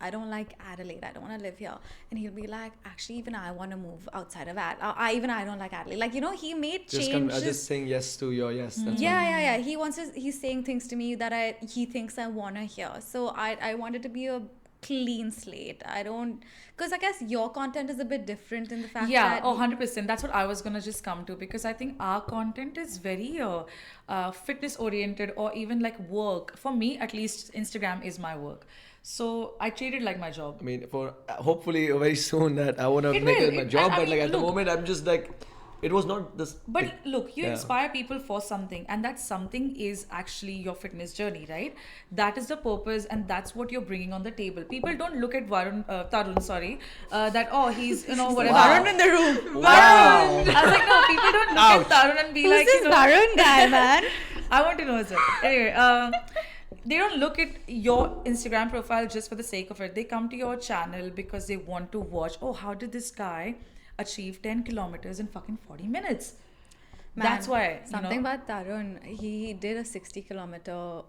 I don't like Adelaide, I don't want to live here, and he'll be like, actually, even I want to move outside of Adelaide. Even I don't like Adelaide. Like, he made changes. Just saying yes to your yes. That's all. Yeah. He's saying things to me that he thinks I want to hear. So I want it to be a clean slate. I don't, because I guess your content is a bit different in the fact Yeah, that 100%. That's what I was gonna just come to, because I think our content is very fitness oriented, or even like work. For me, at least, Instagram is my work. So I treat it like my job. I mean, for hopefully very soon that I want to It make will. it my job, I but mean, like at the look. moment I'm just like, it was not this. But like, look, you yeah. inspire people for something, and that something is actually your fitness journey, right? That is the purpose, and that's what you're bringing on the table. People don't look at Tarun, that, oh, he's, whatever. Wow. Varun in the room. Wow. I was like, no, people don't look Ouch. at Tarun and be Who's like, this Varun guy, man? I want to know as well. Anyway, they don't look at your Instagram profile just for the sake of it. They come to your channel because they want to watch, oh, how did this guy achieve 10 kilometers in fucking 40 minutes? Man, That's why. Something about Tarun, he did a 60-kilometer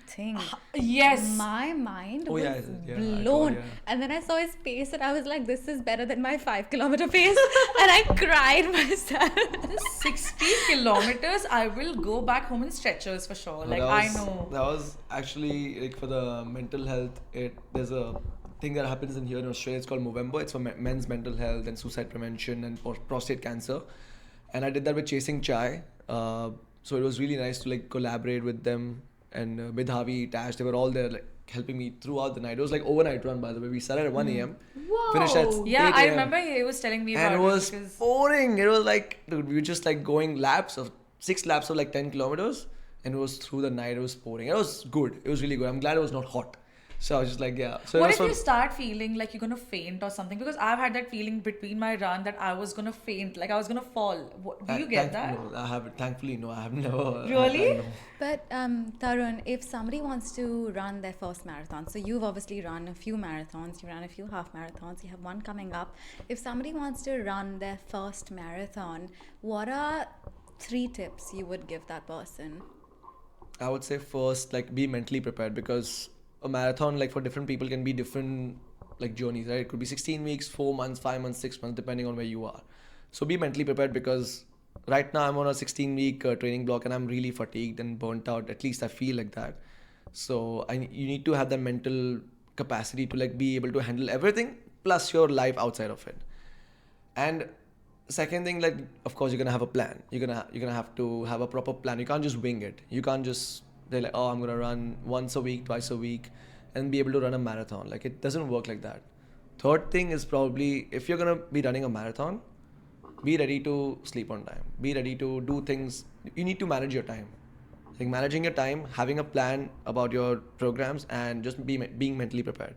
thing. Yes. My mind Oh, was yeah, I blown. told, yeah. And then I saw his pace and I was like, this is better than my 5-kilometer pace. And I cried myself. 60 kilometers, I will go back home in stretchers for sure. No, Like, that was, I know. That was actually like for the mental health. There's a thing that happens in here in Australia. It's called Movember. It's for men's mental health and suicide prevention and prostate cancer. And I did that with Chasing Chai. So it was really nice to like collaborate with them, and Midhavi, Tash, they were all there like helping me throughout the night. It was like overnight run, by the way. We started at 1 a.m. Whoa. Finished at Yeah, 8 I a.m. remember he was telling me about And it was because boring. It was like, dude, we were just like going laps of 6 laps of like 10 kilometers, and it was through the night. It was pouring. It was good. It was really good. I'm glad it was not hot. So I was just like, yeah. So what it if was you start feeling like you're gonna faint or something? Because I've had that feeling between my run that I was gonna faint, like I was gonna fall. Do you get that? No, I haven't. Thankfully, no. I have never. Really? I know. But Tarun, if somebody wants to run their first marathon, so you've obviously run a few marathons, you ran a few half marathons, you have one coming up. If somebody wants to run their first marathon, what are 3 tips you would give that person? I would say first, like, be mentally prepared, because a marathon, like, for different people can be different, like, journeys, right? It could be 16 weeks, 4 months, 5 months, 6 months, depending on where you are. So be mentally prepared, because right now I'm on a 16-week training block and I'm really fatigued and burnt out. At least I feel like that. So you need to have the mental capacity to like be able to handle everything plus your life outside of it. And second thing, like, of course, you're gonna have a plan. You're gonna have to have a proper plan. You can't just wing it. You can't just they're like, oh, I'm gonna run once a week, twice a week, and be able to run a marathon. Like, it doesn't work like that. Third thing is probably, if you're gonna be running a marathon, be ready to sleep on time. Be ready to do things. You need to manage your time. Like, managing your time, having a plan about your programs, and just being mentally prepared.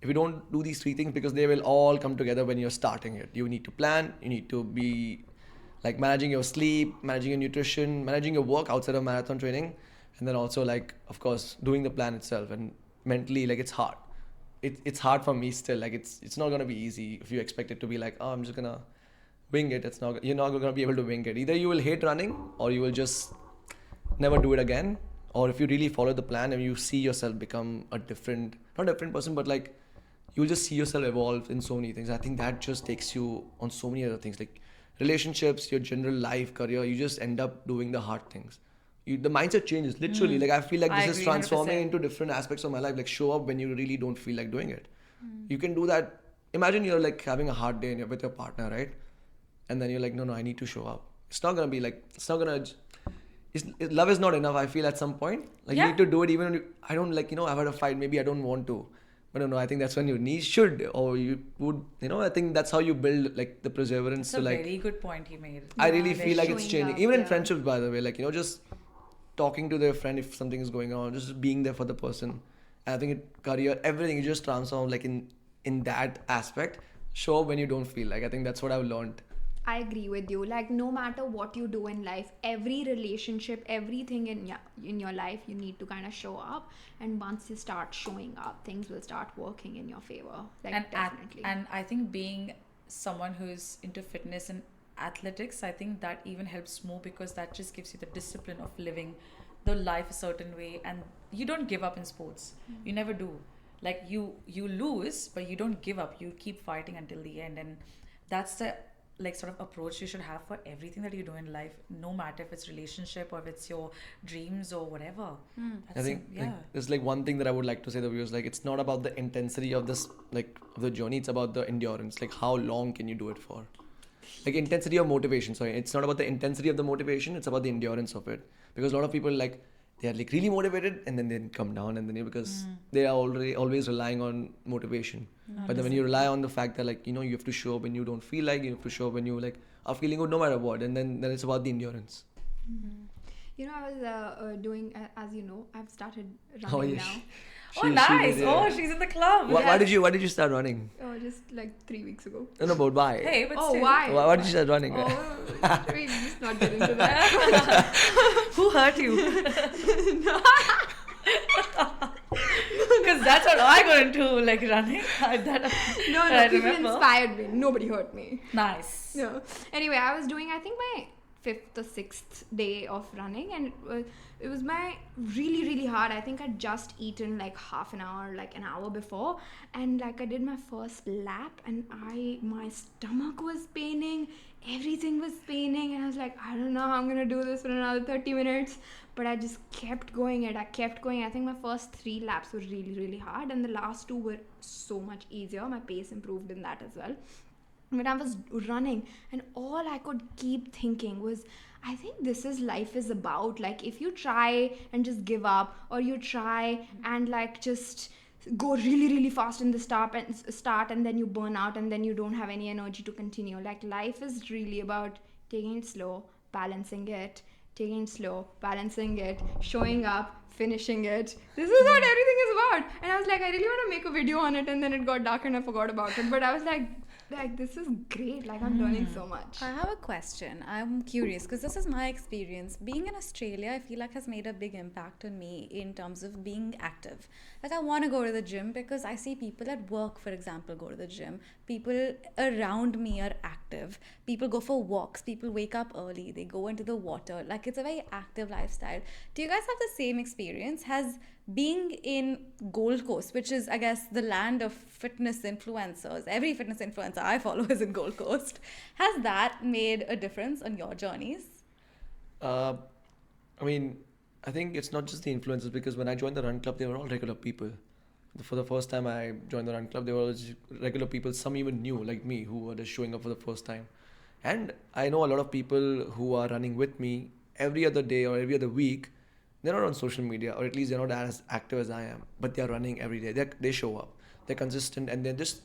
If you don't do these 3 things, because they will all come together when you're starting it. You need to plan. You need to be like managing your sleep, managing your nutrition, managing your work outside of marathon training, and then also, like, of course, doing the plan itself. And mentally, like, it's hard. It's hard for me still. Like, it's not gonna be easy if you expect it to be like, oh, I'm just gonna wing it. You're not gonna be able to wing it. Either you will hate running, or you will just never do it again. Or if you really follow the plan and you see yourself become not different person, but like, you'll just see yourself evolve in so many things. I think that just takes you on so many other things, like relationships, your general life, career. You just end up doing the hard things. The mindset changes literally. Like, I feel like I this is agree, transforming 100%. into different aspects of my life. Like, show up when you really don't feel like doing it. You can do that. Imagine you're like having a hard day and you're with your partner, right? And then you're like, no, I need to show up. It's not gonna be like, love is not enough, I feel, at some point. Like, Yeah. you need to do it even when I've had a fight, maybe I don't want to. But no, I think that's when your knees should, or you would, I think that's how you build like the perseverance It's to a like. very good point he made. I really Yeah, feel like it's showing changing. up, Even in yeah. friendships, by the way, like, just talking to their friend if something is going on, just being there for the person. And I think career, everything, you just transform like in that aspect. Show up when you don't feel like. I think that's what I've learned. I agree with you. Like, no matter what you do in life, every relationship, everything in your life, you need to kind of show up. And once you start showing up, things will start working in your favor. Like, definitely. And I think being someone who's into fitness and athletics, I think that even helps more because that just gives you the discipline of living the life a certain way, and you don't give up in sports. You never do. Like you lose, but you don't give up. You keep fighting until the end, and that's the like sort of approach you should have for everything that you do in life, no matter if it's relationship or if it's your dreams or whatever. I think like, there's like one thing that I would like to say to the viewers, like it's not about the intensity of this like of the journey, it's about the endurance. Like how long can you do it for? Like intensity of motivation. Sorry, it's not about the intensity of the motivation, it's about the endurance of it. Because a lot of people like they are like really motivated and then they come down and then because they are already always relying on motivation. But then when you rely on the fact that like you have to show up when you don't feel like, you have to show up when you like are feeling good no matter what, and then it's about the endurance. I was doing, as you know, I've started Oh, running yes. now. Oh, nice. did, Oh, she's in the club. Why did you start running? Oh, just like 3 weeks ago. No, but why? Hey, but Oh, still. why? Why did you start running? Oh, we'll just not get into that. Who hurt you? Because that's what I got into, like running. No, I people remember. inspired me. Nobody hurt me. Nice. No. Anyway, I was doing, I think, my 5th or 6th day of running, and it was my really hard. I think I'd just eaten like half an hour, like an hour before, and like I did my first lap, and my stomach was paining, everything was paining, and I was like, I don't know how I'm gonna do this for another 30 minutes, but I just kept going. I think my first 3 laps were really hard, and the last 2 were so much easier. My pace improved in that as well. When I was running, and all I could keep thinking was, I think this is life is about. Like, if you try and just give up, or you try and like just go really fast in the start and then you burn out and then you don't have any energy to continue. Like, life is really about taking it slow, balancing it, showing up, finishing it. This is what everything is about. And I was like, I really want to make a video on it, and then it got dark and I forgot about it. But I was like this is great. Like, I'm learning so much. I have a question. I'm curious because this is my experience. Being in Australia, I feel like has made a big impact on me in terms of being active. Like, I want to go to the gym because I see people at work, for example, go to the gym. People around me are active. People go for walks. People wake up early. They go into the water. Like, it's a very active lifestyle. Do you guys have the same experience? Has being in Gold Coast, which is, I guess, the land of fitness influencers, every fitness influencer I follow is in Gold Coast, has that made a difference on your journeys? I mean, I think it's not just the influencers, because when I joined the run club, they were all regular people. For the first time I joined the run club, they were all just regular people, some even new, like me, who were just showing up for the first time. And I know a lot of people who are running with me every other day or every other week. They're not on social media, or at least they're not as active as I am, but they're running every day. They show up, they're consistent, and it's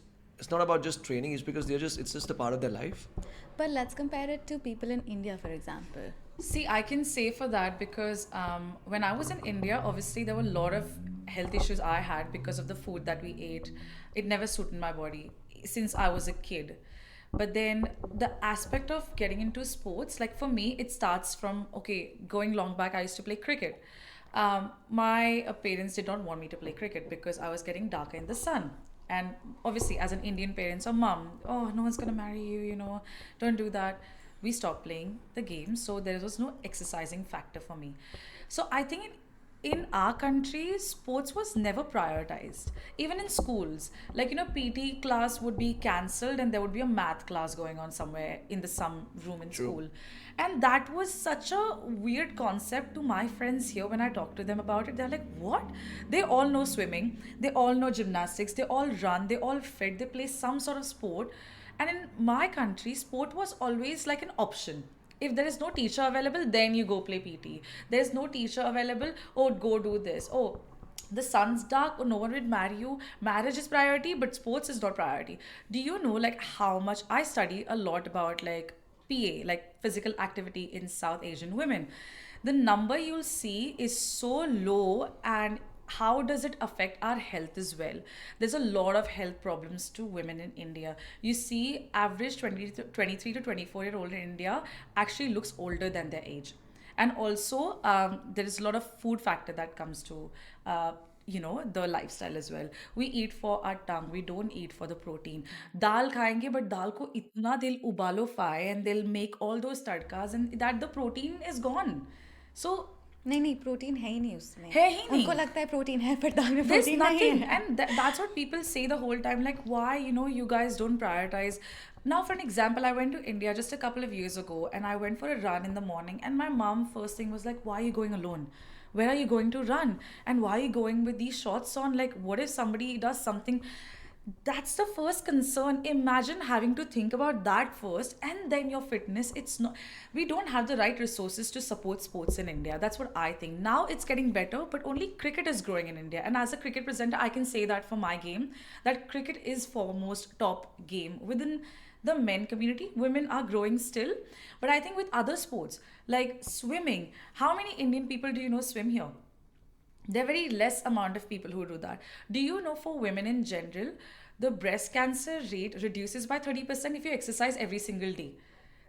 not about just training, it's because it's just a part of their life. But let's compare it to people in India, for example. See, I can say for that because when I was in India, obviously there were a lot of health issues I had because of the food that we ate. It never suited my body since I was a kid. But then the aspect of getting into sports, like for me, it starts from, going long back, I used to play cricket. My parents did not want me to play cricket because I was getting darker in the sun. And obviously, as an Indian parent or mom, no one's going to marry you, don't do that. We stopped playing the game, so there was no exercising factor for me. So I think in our country, sports was never prioritized. Even in schools, like, PT class would be cancelled and there would be a math class going on somewhere in some room in school. And that was such a weird concept to my friends here when I talked to them about it. They're like, what? They all know swimming, they all know gymnastics, they all run, they all fit, they play some sort of sport. And in my country, sport was always like an option. If there is no teacher available, then you go play PT. There's no teacher available, go do this. the sun's dark or no one will marry you, marriage is priority, but sports is not priority. Do you know like how much I study a lot about like PA, like physical activity in South Asian women? The number you'll see is so low, and how does it affect our health as well? There's a lot of health problems to women in India. You see average 23 to 24-year old in India actually looks older than their age. And also there is a lot of food factor that comes to the lifestyle as well. We eat for our tongue, we don't eat for the protein. Dal khayenge, but dal ko itna they'll ubalo fry and they'll make all those tadkas and that the protein is gone. So नहीं नहीं protein है ही नहीं उसमें है ही नहीं. उनको लगता है प्रोटीन है पर दाल में there's प्रोटीन नहीं nothing, है and that's what people say the whole time, like why you guys don't prioritize. Now for an example, I went to India just a couple of years ago and I went for a run in the morning, and my mom first thing was like, why are you going alone? Where are you going to run? And why are you going with these shorts on? Like, what if somebody does something? That's the first concern. Imagine having to think about that first and then your fitness. It's not, we don't have the right resources to support sports in India. That's what I think. Now it's getting better, but only cricket is growing in India. And as a cricket presenter, I can say that for my game, that cricket is foremost top game within the men community. Women are growing still, but I think with other sports like swimming, how many Indian people do you know swim here? There are very less amount of people who do that. Do you know for women in general, the breast cancer rate reduces by 30% if you exercise every single day?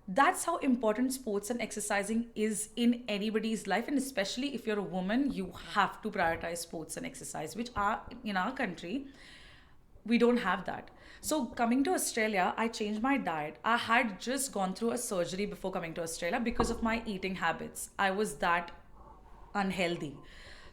That's how important sports and exercising is in anybody's life, and especially if you're a woman, you have to prioritize sports and exercise, which are in our country we don't have that. So coming to Australia, I changed my diet. I had just gone through a surgery before coming to Australia because of my eating habits. I was that unhealthy.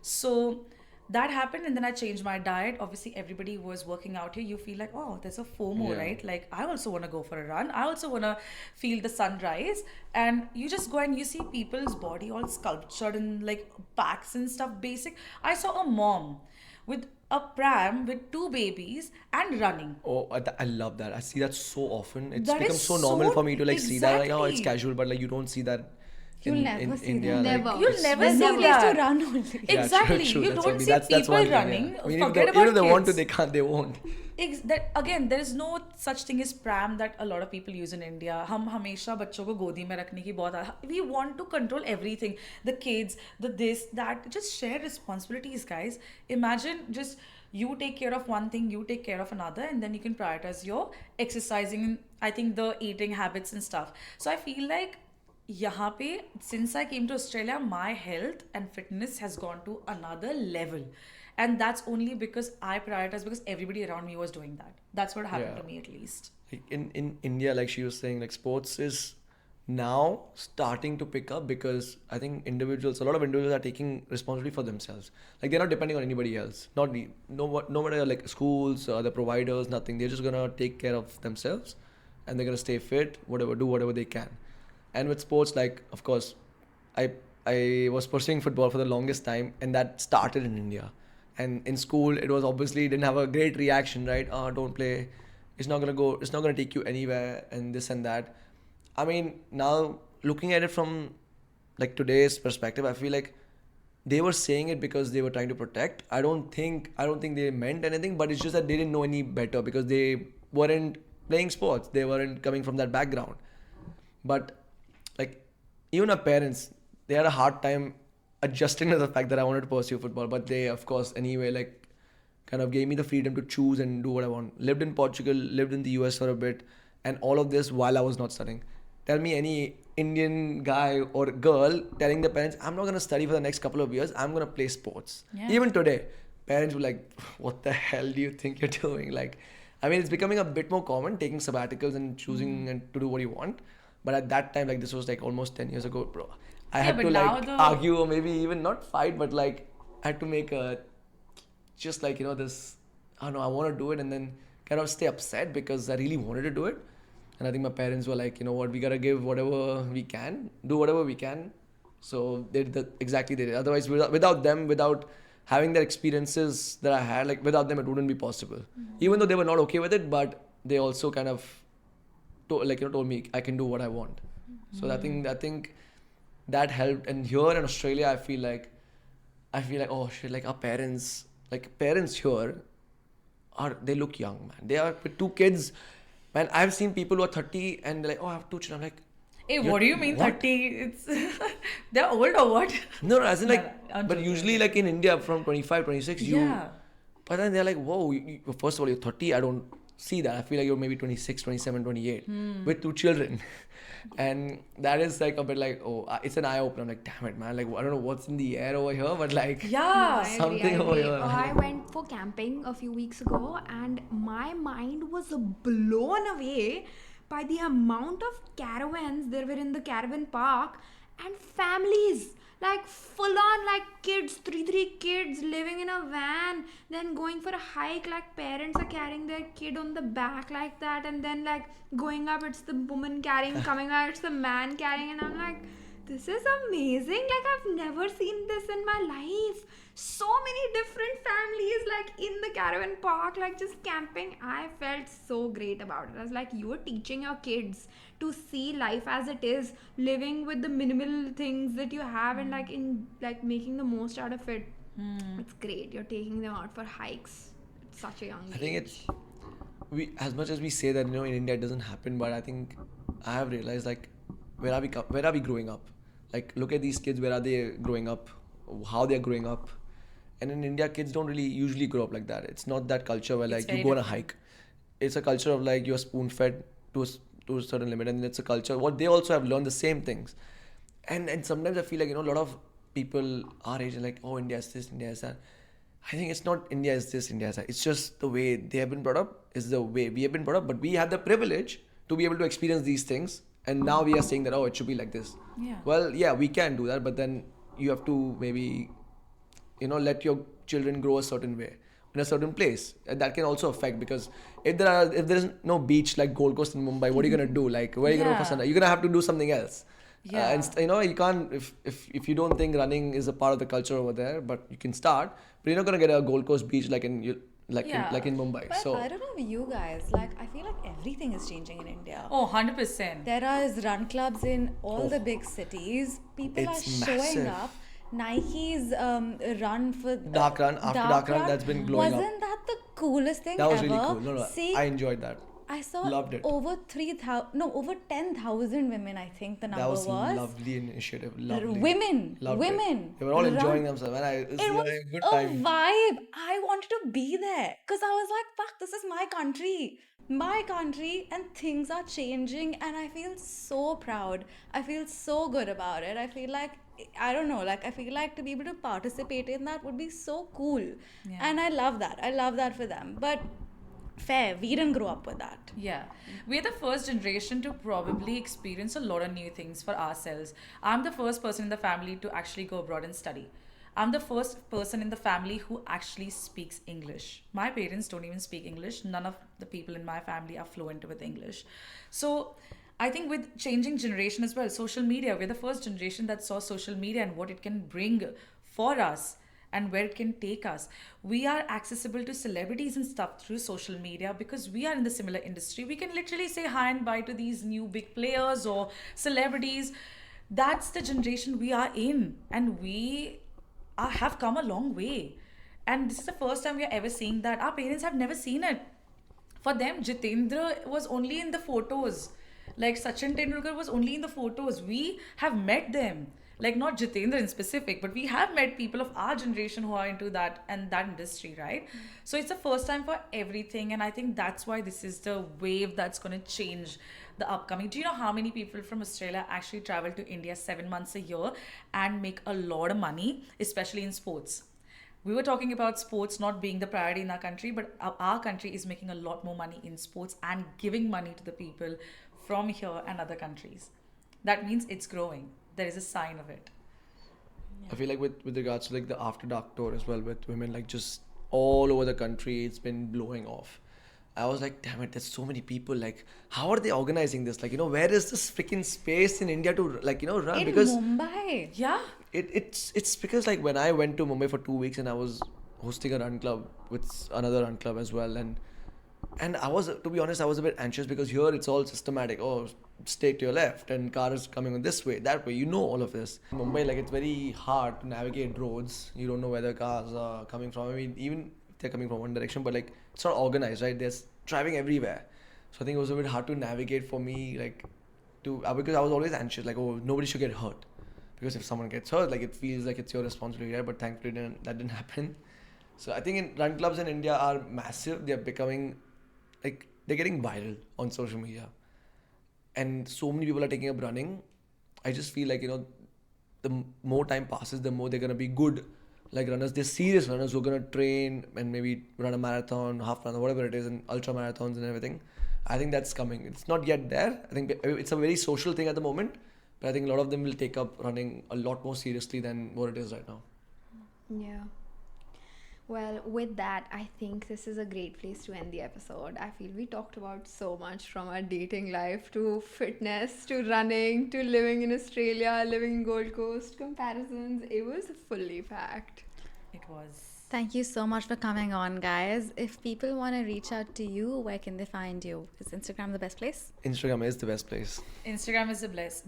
So that happened, and then I changed my diet. Obviously, everybody was working out here. You feel like, oh, there's a FOMO, Yeah. right? Like, I also want to go for a run. I also want to feel the sunrise. And you just go and you see people's body all sculptured and like backs and stuff. Basic. I saw a mom with a pram with two babies and running. Oh, I love that. I see that so often. It's That become is so normal so- for me to like see that. Like, oh, it's exactly. casual, but like you don't see that You'll in, never in see India. that. Like, Never. You'll it's- never There's see no place that. to run only. Yeah, Exactly. true, You that's don't only- see that's people one thing, running. yeah. I mean, Forget even if about they want to, kids. they can't. They won't. That again, there is no such thing as pram that a lot of people use in India. हम हमेशा बच्चों को गोदी में रखने की बहुत we want to control everything, the kids, the this, that. Just share responsibilities, guys. Imagine just you take care of one thing, you take care of another, and then you can prioritize your exercising and I think the eating habits and stuff. So I feel like यहाँ पे since I came to Australia, my health and fitness has gone to another level. And that's only because I prioritize, because everybody around me was doing that. That's what happened Yeah. to me at least. Like in India, like she was saying, like sports is now starting to pick up because I think a lot of individuals are taking responsibility for themselves. Like they're not depending on anybody else. No matter like schools, the providers, nothing. They're just gonna take care of themselves, and they're gonna stay fit, do whatever they can. And with sports, like of course, I was pursuing football for the longest time, and that started in India. And in school, it was obviously didn't have a great reaction, right? Don't play. It's not gonna go. It's not gonna take you anywhere, and this and that. I mean, now looking at it from like today's perspective, I feel like they were saying it because they were trying to protect. I don't think they meant anything, but it's just that they didn't know any better because they weren't playing sports. They weren't coming from that background. But like even our parents, they had a hard time adjusting to the fact that I wanted to pursue football. But they, of course, anyway, like kind of gave me the freedom to choose and do what I want. Lived in Portugal, lived in the US for a bit, and all of this while I was not studying. Tell me any Indian guy or girl telling their parents, I'm not going to study for the next couple of years, I'm going to play sports. Yeah. Even today, parents were like, what the hell do you think you're doing? Like, I mean, it's becoming a bit more common, taking sabbaticals and choosing and to do what you want. But at that time, like this was like almost 10 years ago, bro. I had but to now like the- argue or maybe even not fight, but like I had to make a, just like, this, I don't know, I want to do it and then kind of stay upset because I really wanted to do it. And I think my parents were like, you know what, we gotta give whatever we can, do whatever we can. So they did exactly they did. Otherwise, without them, without having their experiences that I had, like without them, it wouldn't be possible. Even though they were not okay with it, but they also kind of told me I can do what I want. So I think that helped. And here in Australia, I feel like oh shit, like our parents like parents here they look young, man. They are with 2 kids. Man, I've seen people who are 30 and they're like, oh, I have 2 children. I'm like, Hey, what do you mean what? 30? It's they're old or what? No, as in No, like, no, I'm but joking. usually like in India from 25, 26, Yeah. but then they're like, whoa, first of all, you're 30. I don't see that. I feel like you're maybe 26, 27, 28 with 2 children. And that is like a bit like, oh, it's an eye opener. I'm like, damn it, man. Like, I don't know what's in the air over here, but like, Yeah. I something over agree. here. I went for camping a few weeks ago and my mind was blown away by the amount of caravans there were in the caravan park and families. Like full on like kids, three kids living in a van, then going for a hike, like parents are carrying their kid on the back like that, and then like going up, it's the woman carrying, coming out, it's the man carrying, and I'm like, this is amazing. Like I've never seen this in my life. So many different families like in the caravan park, like just camping. I felt so great about it. I was like, you are teaching your kids to see life as it is, living with the minimal things that you have, and like in like making the most out of it. It's great. You're taking them out for hikes at such a young age. I think it's we as much as we say that in India it doesn't happen, but I think I have realized like where are we growing up? Like look at these kids, where are they growing up? How they are growing up? And in India, kids don't really usually grow up like that. It's not that culture where like very you go on a different. hike. It's a culture of like you're spoon fed to a certain limit, and it's a culture what they also have learned the same things. And sometimes I feel like a lot of people our age are like, oh, India is this, India is that. I think it's not India is this, India is that. It's just the way they have been brought up is the way we have been brought up. But we had the privilege to be able to experience these things, and now we are saying that, oh, it should be like this. Yeah. Well, yeah, we can do that, but then you have to maybe let your children grow a certain way in a certain place, and that can also affect, because if there is no beach like Gold Coast in Mumbai, what are you gonna do? Like, where are you gonna go for Yeah. sunrise? You're gonna have to do something else. Yeah. You can't, if you don't think running is a part of the culture over there, but you can start, but you're not gonna get a Gold Coast beach like in Mumbai. But So I don't know about you guys. Like, I feel like everything is changing in India. Oh, 100%. There are run clubs in all the big cities. People are It's showing massive. up. Nike's run for Dark run, after dark run, that's been blowing up. Wasn't that the coolest thing that was ever? really cool. No, See, I enjoyed that. I saw Loved it. over 10,000 women. I think the number That was lovely initiative. Lovely. Women, Loved women. It. They were all enjoying Run. themselves, and It was a good a time. vibe. I wanted to be there because I was like, fuck, this is my country, and things are changing, and I feel so proud. I feel so good about it. I feel like, I don't know, like I feel like to be able to participate in that would be so cool. Yeah. And I love that for them. But fair, we didn't grow up with that. Yeah. We're the first generation to probably experience a lot of new things for ourselves. I'm the first person in the family to actually go abroad and study. I'm the first person in the family who actually speaks English. My parents don't even speak English. None of the people in my family are fluent with English. So I think with changing generation as well, social media, we're the first generation that saw social media and what it can bring for us and where it can take us. We are accessible to celebrities and stuff through social media because we are in the similar industry. We can literally say hi and bye to these new big players or celebrities. That's the generation we are in, and we have come a long way. And this is the first time we are ever seeing that. Our parents have never seen it. For them, Jitendra was only in the photos. Like Sachin Tendulkar was only in the photos. We have met them. Like not Jitendra in specific, but we have met people of our generation who are into that and that industry, right? So it's the first time for everything, and I think that's why this is the wave that's going to change the upcoming. Do you know how many people from Australia actually travel to India 7 months a year and make a lot of money, especially in sports? We were talking about sports not being the priority in our country, but our country is making a lot more money in sports and giving money to the people from here and other countries. That means it's growing. There is a sign of it. I feel like with regards to like the After Dark tour as well, with women like just all over the country, it's been blowing off. I was like, damn it, there's so many people. Like, how are they organizing this? Like, where is this freaking space in India to run? In Because Mumbai. Yeah. it's because like when I went to Mumbai for 2 weeks and I was hosting a run club with another run club as well, and And I was, to be honest, I was a bit anxious because here it's all systematic. Oh, stay to your left and car is coming on this way, that way. You know all of this. In Mumbai, like it's very hard to navigate roads. You don't know where the cars are coming from. I mean, even if they're coming from one direction, but like it's not organized, right? There's driving everywhere. So I think it was a bit hard to navigate for me, like because I was always anxious, like, oh, nobody should get hurt. Because if someone gets hurt, like it feels like it's your responsibility, right? But thankfully that didn't happen. So I think run clubs in India are massive. They're becoming like they're getting viral on social media, and so many people are taking up running. I just feel like the more time passes, the more they're gonna be good like runners. They're serious runners who are gonna train and maybe run a marathon, half marathon, whatever it is, and ultra marathons and everything. I think that's coming. It's not yet there. I think it's a very social thing at the moment, but I think a lot of them will take up running a lot more seriously than what it is right now. Yeah. Well, with that, I think this is a great place to end the episode. I feel we talked about so much, from our dating life to fitness to running to living in Australia, living in Gold Coast, comparisons. It was fully packed. It was. Thank you so much for coming on, guys. If people want to reach out to you, where can they find you? Is Instagram the best place? Instagram is the best place. Instagram is the blessed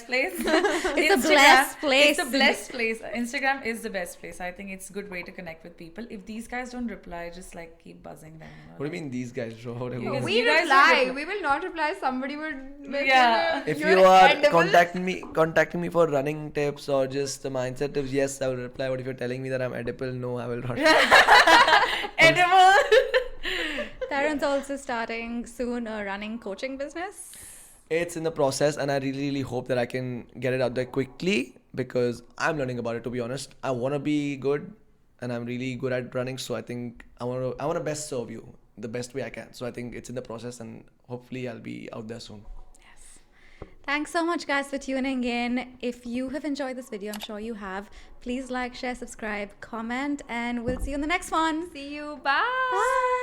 place. It's a blessed place. It's a blessed place. Instagram is the best place. I think it's a good way to connect with people. If these guys don't reply, just like keep buzzing them. What do you mean these guys? Because We you guys reply. don't We will not reply. Somebody would make Yeah. If you're you are edible. contacting me for running tips or just the mindset tips, yes, I will reply. But if you're telling me that I'm edible, no, I will not. Edible. Tarun's also starting soon a running coaching business. It's in the process, and I really, really hope that I can get it out there quickly because I'm learning about it. To be honest, I want to be good, and I'm really good at running. So I think I want to best serve you the best way I can. So I think it's in the process, and hopefully I'll be out there soon. Thanks so much, guys, for tuning in. If you have enjoyed this video, I'm sure you have, please like, share, subscribe, comment, and we'll see you in the next one. See you. Bye. Bye.